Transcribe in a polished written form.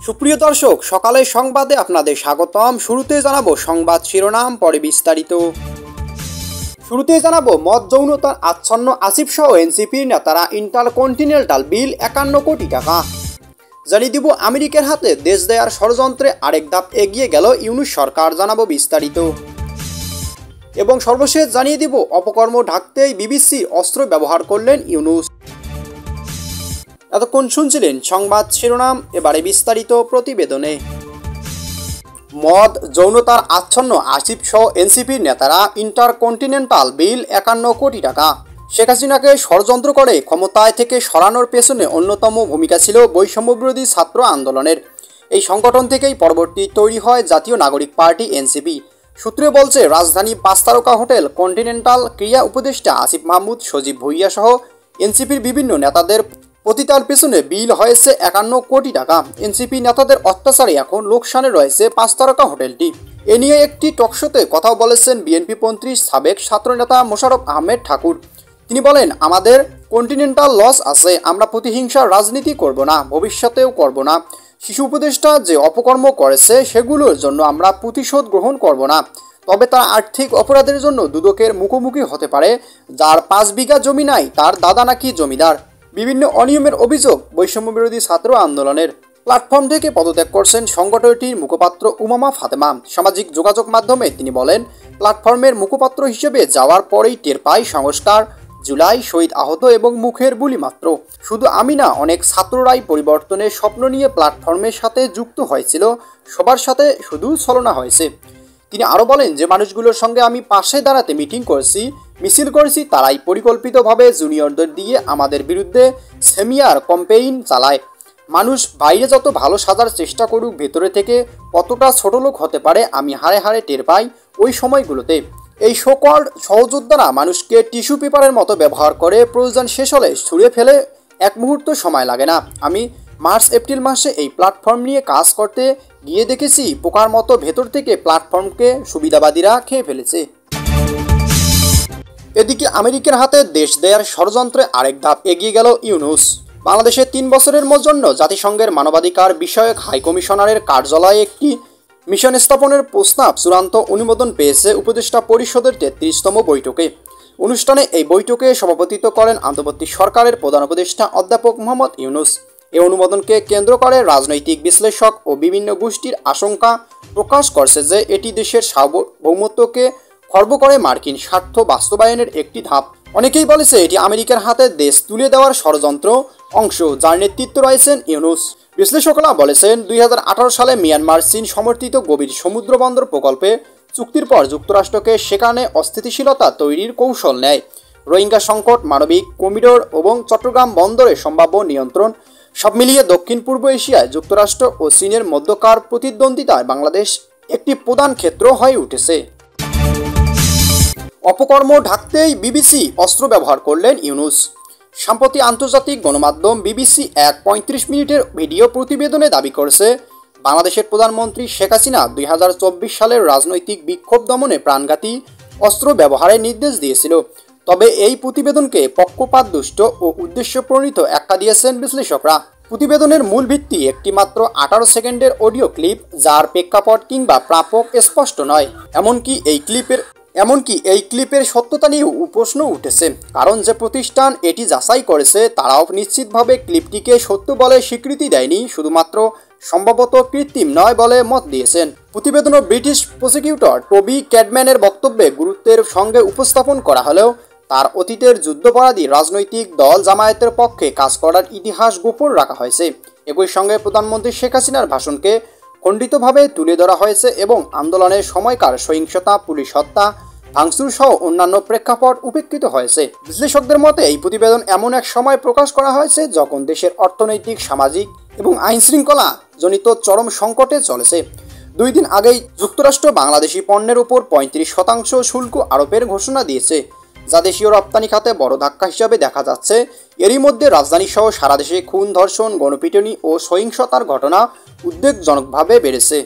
সুপ্রিয় দর্শক, সকালের সংবাদে আপনাদের স্বাগতম। শুরুতে জানাবো সংবাদ শিরোনাম, পরে বিস্তারিত। শুরুতে জানাবো মদ যৌনতার আচ্ছন্ন আসিফ সহ এনসিপির নেতারা ইন্টারকন্টিনেন্টাল বিল 51 কোটি টাকা। জানিয়ে দিব আমেরিকার হাতে দেশ দেয়ার ষড়যন্ত্রে আরেক ধাপ এগিয়ে গেল ইউনূস সরকার, জানাবো বিস্তারিত। এবং সর্বশেষ জানিয়ে দিব অপকর্ম ঢাকতেই বিবিসির অস্ত্র ব্যবহার করলেন ইউনূস। এতক্ষণ শুনছিলেন সংবাদ শিরোনাম, এবারে বিস্তারিত প্রতিবেদনে। মদ যৌনতার আচ্ছন্ন আসিফ সহ এনসিপির নেতারা ইন্টারকন্টিনেন্টাল বিল 51 কোটি টাকা। শেখ হাসিনাকে ষড়যন্ত্র করে ক্ষমতায় থেকে সরানোর পেছনে অন্যতম ভূমিকা ছিল বৈষম্যবিরোধী ছাত্র আন্দোলনের। এই সংগঠন থেকেই পরবর্তী তৈরি হয় জাতীয় নাগরিক পার্টি এনসিপি। সূত্রে বলছে, রাজধানী 5 তারকা হোটেল কন্টিনেন্টাল ক্রীড়া উপদেষ্টা আসিফ মাহমুদ, সজীব ভুইয়া সহ এনসিপির বিভিন্ন নেতাদের পতিতার পেছনে বিল হয়েছে 51 কোটি টাকা। এনসিপি নেতাদের অত্যাচারে এখন লোকসানে রয়েছে 5 তারকা হোটেলটি। এ নিয়ে একটি টকশোতে কথাও বলেছেন বিএনপিপন্থী সাবেক ছাত্রনেতা মোশাররফ আহমেদ ঠাকুর। তিনি বলেন, আমাদের কন্টিনেন্টাল লস আছে, আমরা প্রতিহিংসার রাজনীতি করব না, ভবিষ্যতেও করব না। শিশু উপদেষ্টা যে অপকর্ম করেছে সেগুলোর জন্য আমরা প্রতিশোধ গ্রহণ করব না। তবে তার আর্থিক অপরাধের জন্য দুদকের মুখোমুখি হতে পারে। যার 5 বিঘা জমি নাই তার দাদা নাকি জমিদার। বিভিন্ন অনিয়মের অভিযোগ বৈষম্যবিরোধী ছাত্র আন্দোলনের। প্ল্যাটফর্ম থেকে পদত্যাগ করছেন সংগঠনটির মুখপাত্র উমামা ফাতেমা। সামাজিক যোগাযোগ মাধ্যমে তিনি বলেন, প্ল্যাটফর্মের মুখপাত্র হিসেবে যাওয়ার পরেই টের পাই সংস্কার, জুলাই, শহীদ আহত এবং মুখের বুলি মাত্র। শুধু আমি না, অনেক ছাত্ররাই পরিবর্তনের স্বপ্ন নিয়ে প্ল্যাটফর্মের সাথে যুক্ত হয়েছিল, সবার সাথে শুধু ছলনা হয়েছে। তিনি আরও বলেন, যে মানুষগুলোর সঙ্গে আমি পাশে দাঁড়াতে মিটিং করেছি, মিছিল করেছি, তারাই পরিকল্পিতভাবে জুনিয়রদের দিয়ে আমাদের বিরুদ্ধে সেমিয়ার ক্যাম্পেইন চালায়। মানুষ বাইরে যত ভালো সাজার চেষ্টা করুক, ভেতরে থেকে কতটা ছোটলোক হতে পারে আমি হাড়ে হাড়ে টের পাই ওই সময়গুলোতে। এই সোকল্ড সহযোদ্ধারা মানুষকে টিস্যু পেপারের মতো ব্যবহার করে, প্রয়োজন শেষ হলে ছুঁড়ে ফেলে, এক মুহূর্ত সময় লাগে না। আমি মার্চ এপ্রিল মাসে এই প্ল্যাটফর্ম নিয়ে কাজ করতে গিয়ে দেখেছি, পোকার মতো ভেতর থেকে প্ল্যাটফর্মকে সুবিধাবাদীরা খেয়ে ফেলেছে। এদিকে আমেরিকার হাতে দেশ দেয়ার ষড়যন্ত্রে আরেক ধাপ এগিয়ে গেল ইউনূস। বাংলাদেশে 3 বছরের জন্য জাতিসংঘের মানবাধিকার বিষয়ক হাইকমিশনারের কার্যালয়ে একটি মিশন স্থাপনের প্রস্তাব চূড়ান্ত অনুমোদন পেয়েছে উপদেষ্টা পরিষদের 33তম বৈঠকে। অনুষ্ঠানে এই বৈঠকে সভাপতিত্ব করেন অন্তর্বর্তী সরকারের প্রধান উপদেষ্টা অধ্যাপক মোহাম্মদ ইউনূস। এই অনুমোদনকে কেন্দ্র করে রাজনৈতিক বিশ্লেষক ও বিভিন্ন গোষ্ঠীর আশঙ্কা প্রকাশ করছে যে এটি দেশের সার্বভৌমত্বকে খর্ব করে মার্কিন স্বার্থ বাস্তবায়নের একটি ধাপ। অনেকেই বলেছে এটি আমেরিকার হাতে দেশ তুলে দেওয়ার ষড়যন্ত্র অংশ, যার নেতৃত্ব রয়েছেন ইউনূস। বিশ্লেষকরা বলেছেন, 2018 সালে মিয়ানমার চীন সমর্থিত গভীর সমুদ্র বন্দর প্রকল্পে চুক্তির পর যুক্তরাষ্ট্রকে সেখানে অস্থিতিশীলতা তৈরির কৌশল নেয়। রোহিঙ্গা সংকট, মানবিক করিডোর এবং চট্টগ্রাম বন্দরের সম্ভাব্য নিয়ন্ত্রণ, সব মিলিয়ে দক্ষিণ পূর্ব এশিয়ায় যুক্তরাষ্ট্র ও চীনের মধ্যকার প্রতিদ্বন্দ্বিতায় বাংলাদেশ একটি প্রধান ক্ষেত্র হয়ে উঠেছে। অপকর্ম ঢাকতেই বিবিসি অস্ত্র ব্যবহার করলেন ইউনূস। সম্প্রতি আন্তর্জাতিক গণমাধ্যম বিবিসি এক 35 মিনিটের ভিডিও প্রতিবেদনে দাবি করেছে, বাংলাদেশের প্রধানমন্ত্রী শেখ হাসিনা 2024 সালের রাজনৈতিক বিক্ষোভ দমনে প্রাণঘাতী অস্ত্র ব্যবহারের নির্দেশ দিয়েছিল। তবে এই প্রতিবেদনকে পক্ষপাতদুষ্ট ও উদ্দেশ্যপ্রণীত আখ্যা দিয়েছেন বিশ্লেষকরা। প্রতিবেদনের মূল ভিত্তি একটি মাত্র 18 সেকেন্ডের অডিও ক্লিপ, যার প্রেক্ষাপট কিংবা প্রাপক স্পষ্ট নয়। এমনকি এই ক্লিপের সত্যতা নিয়েও প্রশ্ন উঠেছে, কারণ যে প্রতিষ্ঠান এটি যাচাই করেছে তারাও নিশ্চিতভাবে ক্লিপটিকে সত্য বলে স্বীকৃতি দেয়নি, শুধুমাত্র সম্ভবত কৃত্রিম নয় বলে মত দিয়েছেন। প্রতিবেদনে ব্রিটিশ প্রসিকিউটর টবি ক্যাডম্যানের বক্তব্যে গুরুত্বের সঙ্গে উপস্থাপন করা হলেও তার অতীতের যুদ্ধাপরাধী রাজনৈতিক দল জামায়াতের পক্ষে কাজ করার ইতিহাস গোপন রাখা হয়েছে। একই সঙ্গে প্রধানমন্ত্রী শেখ হাসিনার ভাষণকে খণ্ডিতভাবে তুলে ধরা হয়েছে এবং আন্দোলনের সময়কার সহিংসতা, পুলিশ হত্যা, ভাঙচুর সহ অন্যান্য প্রেক্ষাপট উপেক্ষিত হয়েছে। বিশ্লেষকদের মতে এই প্রতিবেদন এমন এক সময় প্রকাশ করা হয়েছে যখন দেশের অর্থনৈতিক, সামাজিক এবং আইনশৃঙ্খলা জনিত চরম সংকটে চলেছে। 2 দিন আগেই যুক্তরাষ্ট্র বাংলাদেশি পণ্যের উপর 35% শুল্ক আরোপের ঘোষণা দিয়েছে, যা দেশীয় রপ্তানি খাতে বড় ধাক্কা হিসাবে দেখা যাচ্ছে। এরই মধ্যে রাজধানী সহ সারা দেশে খুন, ধর্ষণ, গণপিটুনি ও সহিংসতার ঘটনা উদ্বেগজনকভাবে বেড়েছে।